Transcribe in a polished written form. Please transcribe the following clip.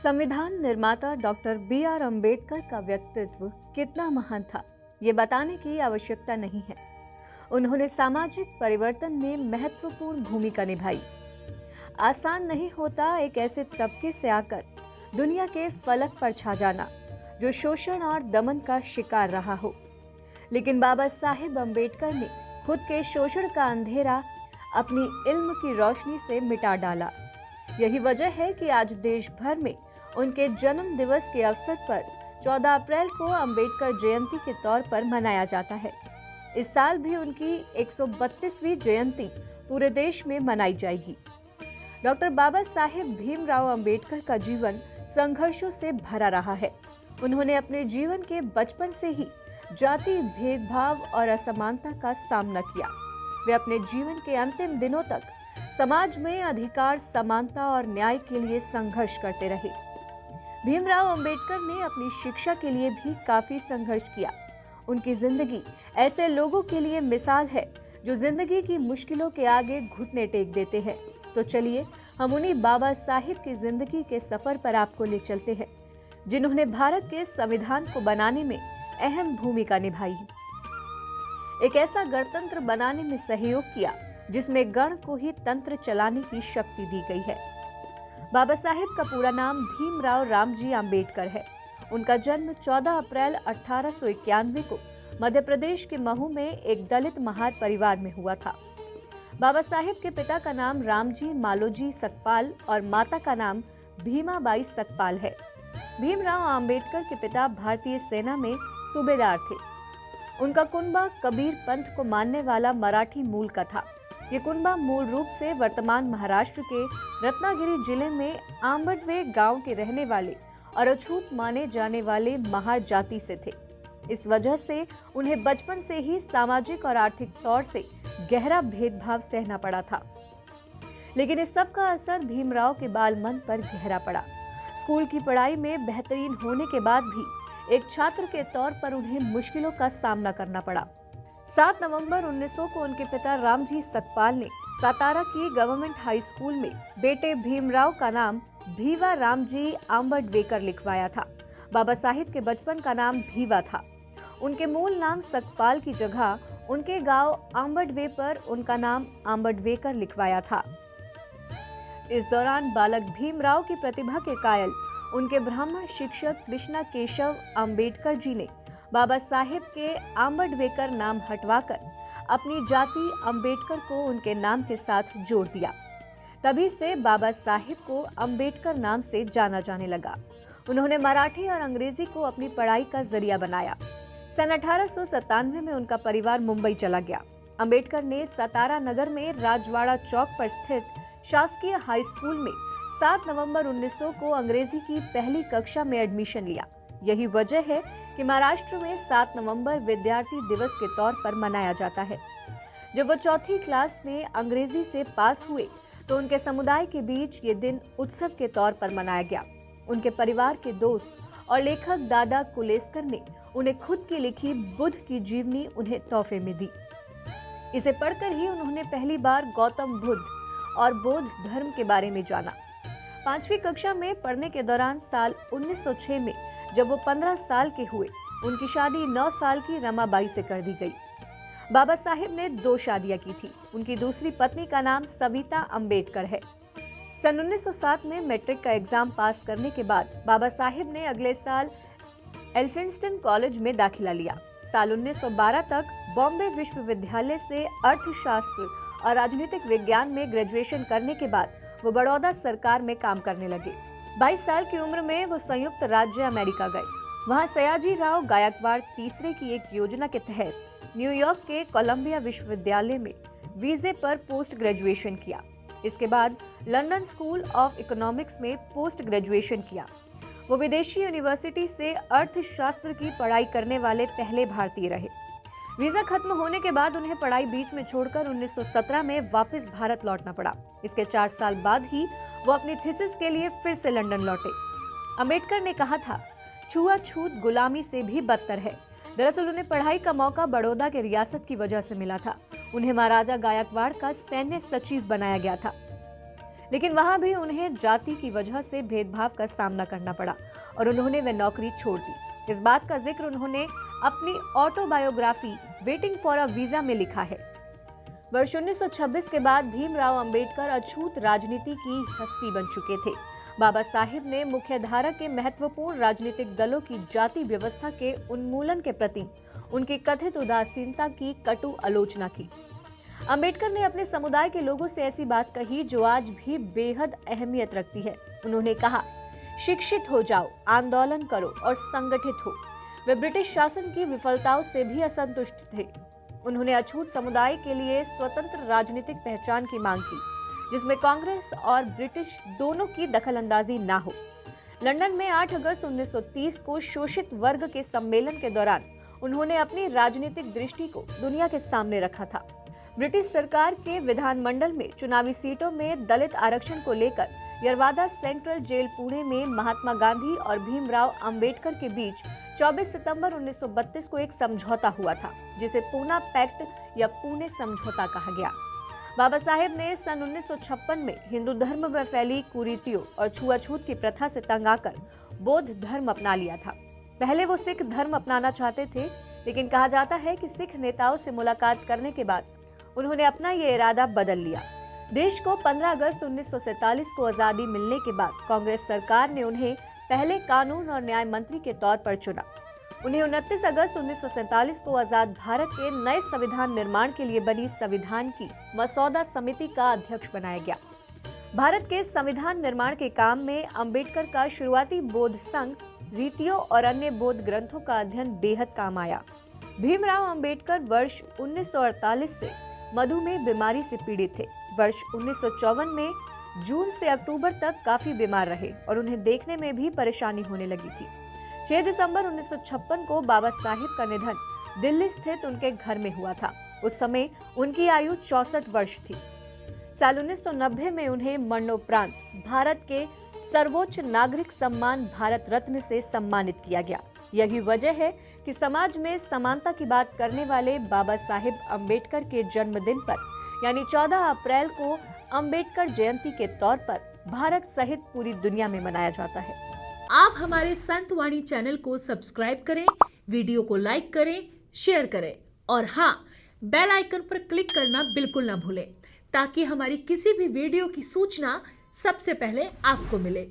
संविधान निर्माता doctor B R. Ambedkar का व्यक्तित्व कितना महान था, ये बताने की आवश्यकता नहीं है। उन्होंने सामाजिक परिवर्तन में महत्वपूर्ण भूमिका निभाई। आसान नहीं होता एक ऐसे तबके से आकर दुनिया के फलक पर छा जाना जो शोषण और दमन का शिकार रहा हो, लेकिन बाबा साहेब अम्बेडकर ने खुद के शोषण का अंधेरा अपनी इल्म की रोशनी से मिटा डाला। यही वजह है कि आज देश भर में उनके जन्म दिवस के अवसर पर 14 अप्रैल को अम्बेडकर जयंती के तौर पर मनाया जाता है। इस साल भी उनकी 132वीं जयंती पूरे देश में मनाई जाएगी। डॉक्टर बाबा साहेब भीमराव अम्बेडकर का जीवन संघर्षों से भरा रहा है। उन्होंने अपने जीवन के बचपन से ही जाति भेदभाव और असमानता का सामना किया। वे अपने जीवन के अंतिम दिनों तक समाज में अधिकार, समानता और न्याय के लिए संघर्ष करते रहे। भीमराव अम्बेडकर ने अपनी शिक्षा के लिए भी काफी संघर्ष किया। उनकी जिंदगी ऐसे लोगों के लिए मिसाल है जो जिंदगी की मुश्किलों के आगे घुटने टेक देते हैं। तो चलिए हम उन्हीं बाबा साहिब की जिंदगी के सफर पर आपको ले चलते हैं, जिन्होंने भारत के संविधान को बनाने में अहम भूमिका निभाई। एक ऐसा गणतंत्र बनाने में सहयोग किया जिसमें गण को ही तंत्र चलाने की शक्ति दी गई है। बाबा साहेब का पूरा नाम भीमराव रामजी अम्बेडकर है। उनका जन्म 14 अप्रैल 1891 को मध्य प्रदेश के महू में एक दलित महार परिवार में हुआ था। बाबा साहेब के पिता का नाम रामजी मालोजी सकपाल और माता का नाम भीमाबाई सकपाल है। भीमराव अम्बेडकर के पिता भारतीय सेना में सूबेदार थे। उनका कुनबा कबीर पंथ को मानने वाला मराठी मूल का था। ये कुनबा मूल रूप से वर्तमान महाराष्ट्र के रत्नागिरी जिले में आंबडवे गांव के रहने वाले और अछूत माने जाने वाले महार जाति से थे। इस वजह से उन्हें बचपन से ही सामाजिक और आर्थिक तौर से गहरा भेदभाव सहना पड़ा था। लेकिन इस सब का असर भीमराव के बाल मन पर गहरा पड़ा। स्कूल की पढ़ाई में बेहतरीन होने के बाद भी एक छात्र के तौर पर उन्हें मुश्किलों का सामना करना पड़ा। 7 नवंबर 1900 को उनके पिता रामजी सकपाल ने सातारा की गवर्नमेंट हाई स्कूल में बेटे भीमराव का नाम भीवा रामजी आंबडवेकर लिखवाया था। बाबा साहिब के बचपन का नाम भीवा था। उनके मूल नाम सकपाल की जगह उनके गांव आंबडवे पर उनका नाम आंबडवेकर लिखवाया था। इस दौरान बालक भीमराव की प्रतिभा के कायल उनके ब्राह्मण शिक्षक कृष्णा केशव अम्बेडकर जी ने बाबा साहेब के आंबडवेकर नाम हटवाकर अपनी जाति अम्बेडकर को उनके नाम के साथ जोड़ दिया। तभी से बाबा साहेब को अम्बेडकर नाम से जाना जाने लगा। उन्होंने मराठी और अंग्रेजी को अपनी पढ़ाई का जरिया बनाया। सन 1897 में उनका परिवार मुंबई चला गया। अम्बेडकर ने सतारा नगर में राजवाड़ा चौक पर स्थित शासकीय हाई स्कूल में 7 नवंबर 1900 को अंग्रेजी की पहली कक्षा में एडमिशन लिया। यही वजह है कि महाराष्ट्र में 7 नवंबर विद्यार्थी दिवस के तौर पर मनाया जाता है। जब वो चौथी क्लास में अंग्रेजी से पास हुए तो उनके समुदाय के बीच ये दिन उत्सव के तौर पर मनाया गया। उनके परिवार के दोस्त और लेखक दादा कुलेस्कर ने उन्हें खुद की लिखी बुद्ध की जीवनी उन्हें तोहफे में दी। इसे पढ़कर ही उन्होंने पहली बार गौतम बुद्ध और बौद्ध धर्म के बारे में जाना। 5वीं कक्षा में पढ़ने के दौरान साल 1906 में जब वो 15 साल के हुए, उनकी शादी 9 साल की रमाबाई से कर दी गई। बाबा साहेब ने 2 शादियां की थी। उनकी दूसरी पत्नी का नाम सविता अम्बेडकर है। सन 1907 में मैट्रिक का एग्जाम पास करने के बाद बाबा साहेब ने अगले साल एल्फिंस्टन कॉलेज में दाखिला लिया। साल 1912 तक बॉम्बे विश्वविद्यालय से अर्थशास्त्र और राजनीतिक विज्ञान में ग्रेजुएशन करने के बाद वो बड़ौदा सरकार में काम करने लगे। 22 साल की उम्र में वो संयुक्त राज्य अमेरिका गए। वहां सयाजी राव गायकवाड़ तीसरे की एक योजना के तहत न्यूयॉर्क के कोलंबिया विश्वविद्यालय में वीजे पर पोस्ट ग्रेजुएशन किया। इसके बाद लंदन स्कूल ऑफ इकोनॉमिक्स में पोस्ट ग्रेजुएशन किया। वो विदेशी यूनिवर्सिटी से अर्थशास्त्र की पढ़ाई करने वाले पहले भारतीय रहे। वीजा खत्म होने के बाद उन्हें पढ़ाई बीच में छोड़कर 1917 में वापस भारत लौटना पड़ा। इसके 4 साल बाद ही वो अपनी थीसिस के लिए फिर से लंदन लौटे। अम्बेडकर ने कहा था, छुआछूत गुलामी से भी बदतर है। दरअसल उन्हें पढ़ाई का मौका बड़ौदा के रियासत की वजह से मिला था। उन्हें महाराजा गायकवाड़ का सैन्य सचिव बनाया गया था। लेकिन वहां भी उन्हें जाति की वजह से भेदभाव का सामना करना पड़ा और उन्होंने वह नौकरी छोड़ दी। इस बात का जिक्र उन्होंने अपनी autobiography waiting for a visa में लिखा है। वर्ष 1926 के बाद भीमराव अंबेडकर अछूत राजनीति की हस्ती बन चुके थे। बाबा साहिब ने मुख्यधारा के महत्वपूर्ण राजनीतिक दलों की जाति व्यवस्था के उन्मूलन के प्रति उनकी कथित उदासीनता की कटु आलोचना की। अंबेडकर ने अपने समुदाय के लोगों से ऐसी बात कही जो आज भी बेहद अहमियत रखती है। उन्होंने कहा, शिक्षित हो जाओ, आंदोलन करो और संगठित हो। वे ब्रिटिश शासन की विफलताओं से भी असंतुष्ट थे। उन्होंने अछूत समुदाय के लिए स्वतंत्र राजनीतिक पहचान की मांग की, जिसमें कांग्रेस और ब्रिटिश दोनों की दखलंदाजी ना हो। लंदन में 8 अगस्त 1930 को शोषित वर्ग के सम्मेलन के दौरान उन्होंने अपनी राजनीतिक दृष्टि को दुनिया के सामने रखा था। ब्रिटिश सरकार के विधानमंडल में चुनावी सीटों में दलित आरक्षण को लेकर यरवादा सेंट्रल जेल पुणे में महात्मा गांधी और भीमराव अंबेडकर के बीच 24 सितंबर 1932 को एक समझौता हुआ था, जिसे पूना पैक्ट या पुणे समझौता कहा गया। बाबा साहेब ने सन 1956 में हिंदू धर्म में फैली कुरीतियों और छुआछूत की प्रथा से तंग आकर बौद्ध धर्म अपना लिया था। पहले वो सिख धर्म अपनाना चाहते थे, लेकिन कहा जाता है कि सिख नेताओं से मुलाकात करने के बाद उन्होंने अपना ये इरादा बदल लिया। देश को 15 अगस्त 1947 को आजादी मिलने के बाद कांग्रेस सरकार ने उन्हें पहले कानून और न्याय मंत्री के तौर पर चुना। उन्हें 29 अगस्त 1947 को आजाद भारत के नए संविधान निर्माण के लिए बनी संविधान की मसौदा समिति का अध्यक्ष बनाया गया। भारत के संविधान निर्माण के काम में अंबेडकर का शुरुआती बौद्ध संघ, रीतियों और अन्य बौद्ध ग्रंथों का अध्ययन बेहद काम आया। भीमराव अंबेडकर वर्ष 1948 से मधुमेह बीमारी से पीड़ित थे। वर्ष 1954 में जून से अक्टूबर तक काफी बीमार रहे और उन्हें देखने में भी परेशानी होने लगी थी। 6 दिसंबर 1956 को बाबा साहिब का निधन दिल्ली स्थित उनके घर में हुआ था। उस समय उनकी आयु 64 वर्ष थी। साल 1990 में उन्हें मरणोपरांत भारत के सर्वोच्च नागरिक सम्मान भारत रत्न से सम्मानित किया गया। यही वजह है कि समाज में समानता की बात करने वाले बाबा साहिब अंबेडकर के जन्मदिन पर यानी 14 अप्रैल को अंबेडकर जयंती के तौर पर भारत सहित पूरी दुनिया में मनाया जाता है। आप हमारे संतवाणी चैनल को सब्सक्राइब करें, वीडियो को लाइक करें, शेयर करें और हाँ, बेल आइकन पर क्लिक करना बिल्कुल ना भूलें, ताकि हमारी किसी भी वीडियो की सूचना सबसे पहले आपको मिले।